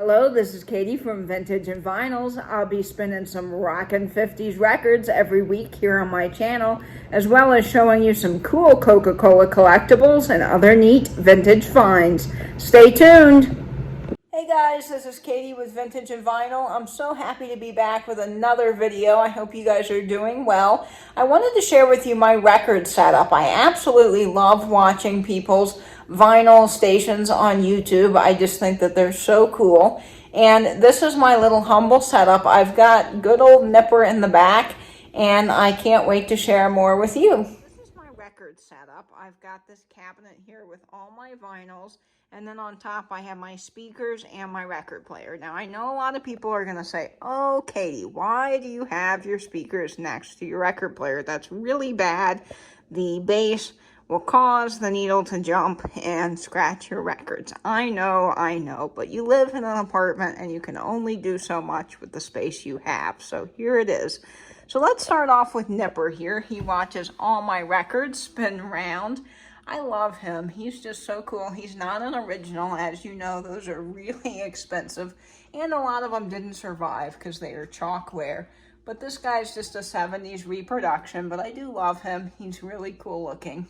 Hello, this is Katie from Vintage and Vinyls. I'll be spinning some rockin' 50s records every week here on my channel, as well as showing you some cool Coca-Cola collectibles and other neat vintage finds. Stay tuned! Hey guys, this is Katie with Vintage and Vinyl. I'm so happy to be back with another video. I hope you guys are doing well. I wanted to share with you my record setup. I absolutely love watching people's vinyl stations on YouTube. I just think that they're so cool. And this is my little humble setup. I've got good old Nipper in the back, and I can't wait to share more with you. This is my record setup. I've got this cabinet here with all my vinyls. And then on top, I have my speakers and my record player. Now, I know a lot of people are going to say, oh, Katie, why do you have your speakers next to your record player? That's really bad. The bass will cause the needle to jump and scratch your records. I know, but you live in an apartment and you can only do so much with the space you have. So here it is. So let's start off with Nipper here. He watches all my records spin around. I love him. He's just so cool. He's not an original. As you know, those are really expensive. And a lot of them didn't survive because they are chalkware. But this guy's just a 70s reproduction. But I do love him. He's really cool looking.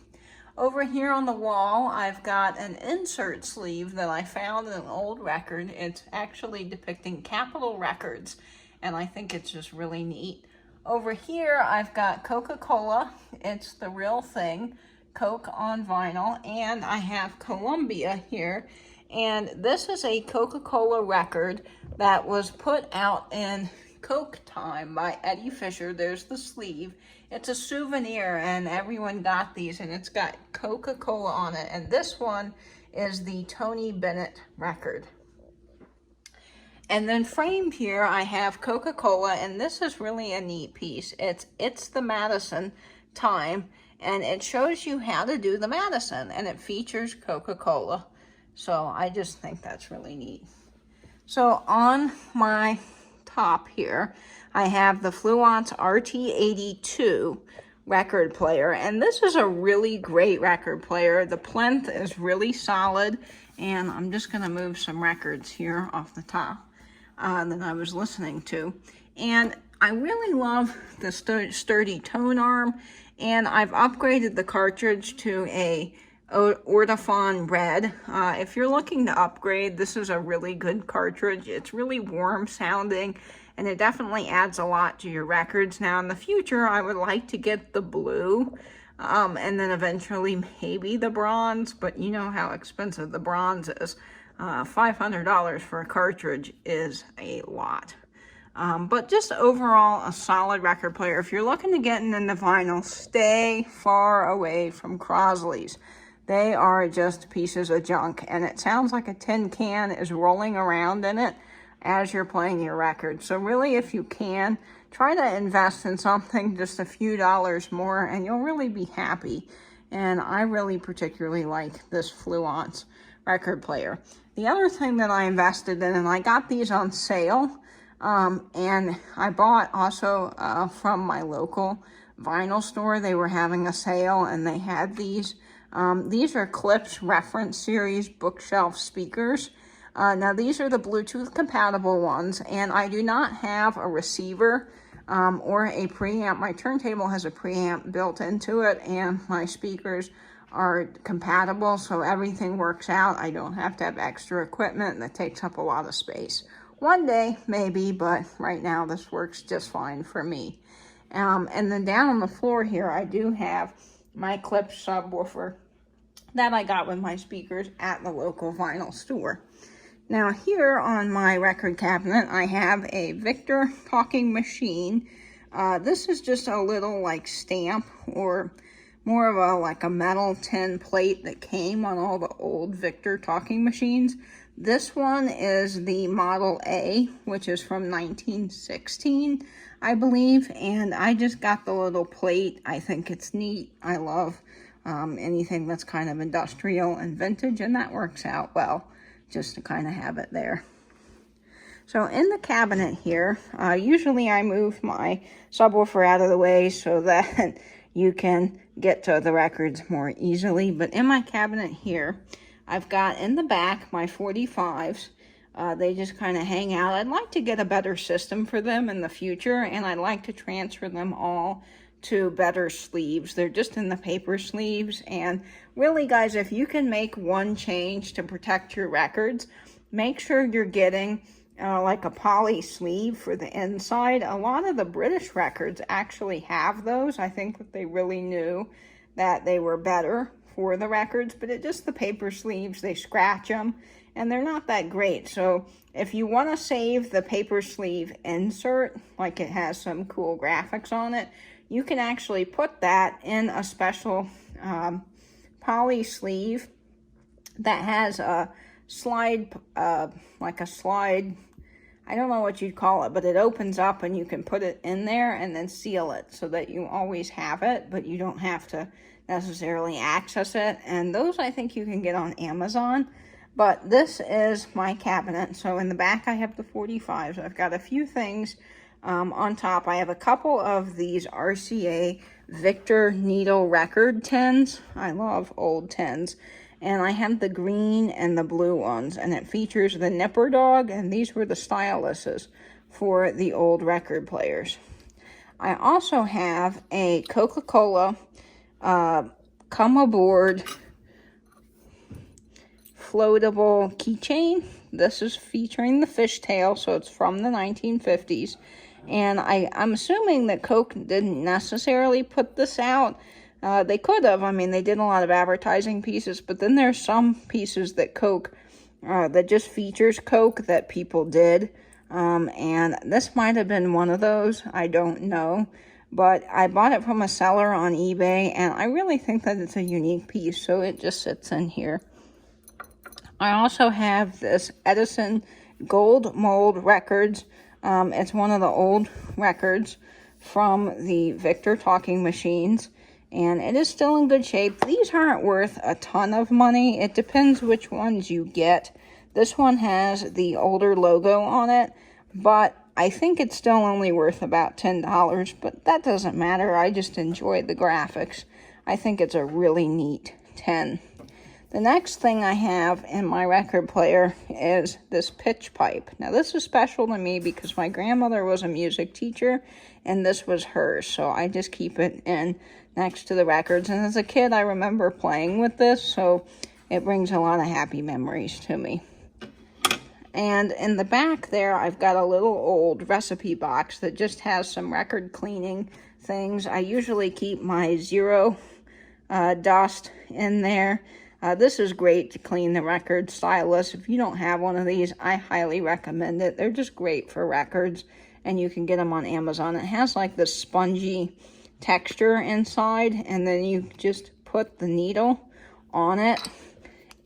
Over here on the wall, I've got an insert sleeve that I found in an old record. It's actually depicting Capitol Records. And I think it's just really neat. Over here, I've got Coca-Cola. It's the real thing. Coke on vinyl, and I have Columbia here, and this is a Coca-Cola record that was put out in Coke time by Eddie Fisher. There's the sleeve. It's a souvenir, and everyone got these, and it's got Coca-Cola on it, and this one is the Tony Bennett record. And then framed here, I have Coca-Cola, and this is really a neat piece. It's the Madison time, and it shows you how to do the Madison, and it features Coca-Cola. So I just think that's really neat. So on my top here, I have the Fluance RT-82 record player, and this is a really great record player. The plinth is really solid, and I'm just going to move some records here off the top that I was listening to. And I really love the sturdy tone arm, and I've upgraded the cartridge to a Ortofon red. If you're looking to upgrade, this is a really good cartridge. It's really warm sounding, and it definitely adds a lot to your records. Now, in the future, I would like to get the blue, and then eventually maybe the bronze, but you know how expensive the bronze is. $500 for a cartridge is a lot. But just overall, a solid record player. If you're looking to get into vinyl, stay far away from Crosley's. They are just pieces of junk, and it sounds like a tin can is rolling around in it as you're playing your record. So really, if you can, try to invest in something just a few dollars more, and you'll really be happy. And I really particularly like this Fluance record player. The other thing that I invested in, and I got these on sale, and I bought also from my local vinyl store. They were having a sale, and they had these. These are Klipsch Reference Series bookshelf speakers. Now, these are the Bluetooth compatible ones, and I do not have a receiver or a preamp. My turntable has a preamp built into it, and my speakers are compatible, so everything works out. I don't have to have extra equipment that takes up a lot of space. One day, maybe, but right now this works just fine for me. And then down on the floor here, I do have my Klipsch Subwoofer that I got with my speakers at the local vinyl store. Now here on my record cabinet, I have a Victor talking machine. This is just a little like stamp, or more of a like a metal tin plate that came on all the old Victor talking machines. This one is the Model A, which is from 1916, I believe, and I just got the little plate. I think it's neat. I love anything that's kind of industrial and vintage, and that works out well, just to kind of have it there. So in the cabinet here, usually I move my subwoofer out of the way so that you can get to the records more easily. But in my cabinet here, I've got in the back my 45s. They just kind of hang out. I'd like to get a better system for them in the future, and I'd like to transfer them all to better sleeves. They're just in the paper sleeves, and really, guys, if you can make one change to protect your records, make sure you're getting like a poly sleeve for the inside. A lot of the British records actually have those. I think that they really knew that they were better for the records, but it just the paper sleeves, they scratch them, and they're not that great. So if you want to save the paper sleeve insert, like it has some cool graphics on it, you can actually put that in a special poly sleeve that has a slide, like a slide, I don't know what you'd call it, but it opens up and you can put it in there and then seal it so that you always have it, but you don't have to necessarily access it. And those I think you can get on Amazon. But this is my cabinet. So in the back I have the 45s. I've got a few things on top. I have a couple of these RCA Victor needle record tins. I love old tins. And I have the green and the blue ones, and it features the nipper dog, and these were the styluses for the old record players. I also have a Coca-Cola come aboard floatable keychain. This is featuring the fishtail, so it's from the 1950s. And I'm assuming that Coke didn't necessarily put this out. They could have. I mean, they did a lot of advertising pieces, but then there's some pieces that Coke, that just features Coke that people did. And this might have been one of those. I don't know. But I bought it from a seller on eBay, and I really think that it's a unique piece, so it just sits in here. I also have this Edison Gold Mold Records. It's one of the old records from the Victor talking machines. And it is still in good shape. These aren't worth a ton of money. It depends which ones you get. This one has the older logo on it, but I think it's still only worth about $10, but that doesn't matter. I just enjoy the graphics. I think it's a really neat tin. The next thing I have in my record player is this pitch pipe. Now, this is special to me because my grandmother was a music teacher, and this was hers, so I just keep it in next to the records. And as a kid, I remember playing with this, so it brings a lot of happy memories to me. And in the back there, I've got a little old recipe box that just has some record cleaning things. I usually keep my zero dust in there. This is great to clean the record stylus. If you don't have one of these, I highly recommend it. They're just great for records, and you can get them on Amazon. It has like this spongy texture inside, and then you just put the needle on it,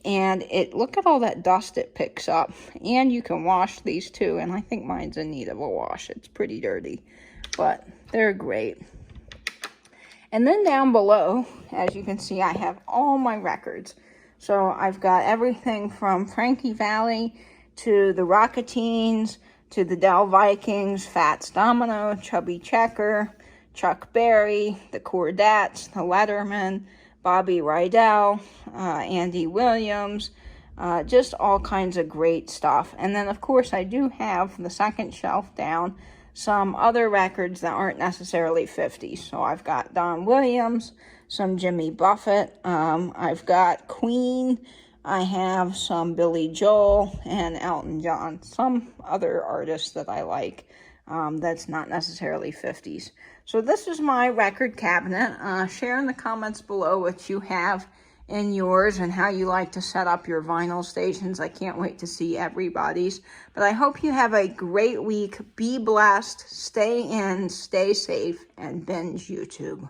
and look at all that dust it picks up. And you can wash these too, and I think mine's in need of a wash. It's pretty dirty, but they're great. And then down below, as you can see, I have all my records. So I've got everything from Frankie Valli to the Rocketeens to the Dell Vikings, Fats Domino, Chubby Checker, Chuck Berry, the Chordettes, the Letterman, Bobby Rydell, Andy Williams, just all kinds of great stuff. And then, of course, I do have the second shelf down some other records that aren't necessarily 50s. So I've got Don Williams, some Jimmy Buffett, I've got Queen, I have some Billy Joel and Elton John, some other artists that I like that's not necessarily 50s. So this is my record cabinet. Share in the comments below what you have in yours and how you like to set up your vinyl stations. I can't wait to see everybody's. But I hope you have a great week. Be blessed, stay in, stay safe, and binge YouTube.